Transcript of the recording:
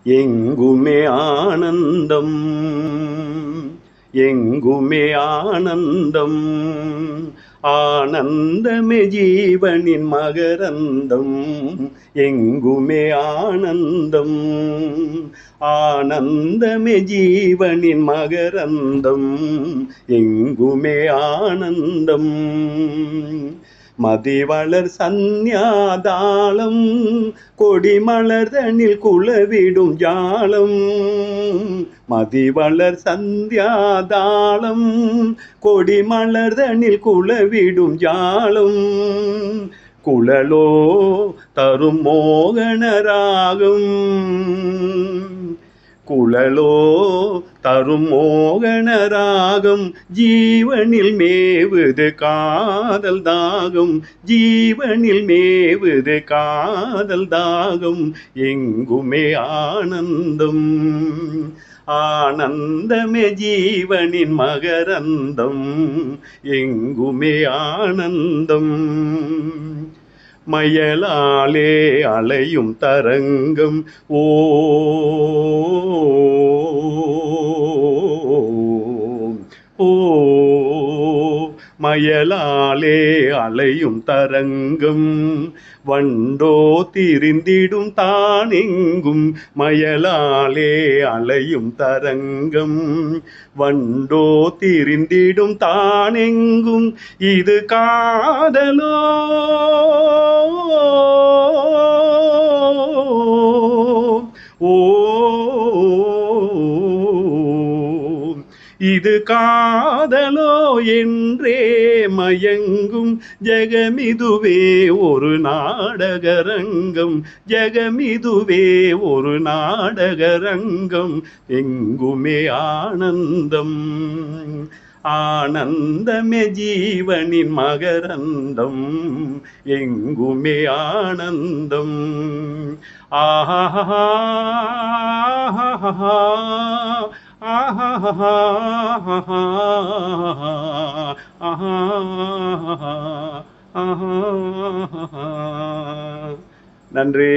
எங்குமே ஆனந்தம், எங்குமே ஆனந்தம், ஆனந்தமே ஜீவனின் மகரந்தம். எங்குமே ஆனந்தம், ஆனந்தமே ஜீவனின் மகரந்தம். எங்குமே ஆனந்தம். மதிவளர் சந்நியாதாளம், கொடிமலர்தனில் குலவிடும் ஜாலம். மதிவளர் சந்நியாதாளம், கொடிமலர்தனில் குலவிடும் ஜாலம். குழலோ தரும் மோகனராகும், குழலோ தரும் மோகனராகம். ஜீவனில் மேவுது காதல் தாகம், ஜீவனில் மேவுது காதல் தாகம். எங்குமே ஆனந்தம், ஆனந்தமே ஜீவனின் மகரந்தம். எங்குமே ஆனந்தம். மயலாலே அலையும் தரங்கம், ஓ ஓ மயலாலே அலையும் தரங்கம். வண்டோ திரிந்திடும் தானெங்கும், மயலாலே அலையும் தரங்கம். வண்டோ திரிந்திடும் தானெங்கும், இது காதலோ ஓ இது காதலோ என்றே மயங்கும். ஜெகமிதுவே ஒரு நாடகரங்கம், ஜெகமிதுவே ஒரு நாடகரங்கம். எங்குமே ஆனந்தம், ஆனந்தமே ஜீவனின் மகரந்தம். எங்குமே ஆனந்தம். ஆஹா நன்றி.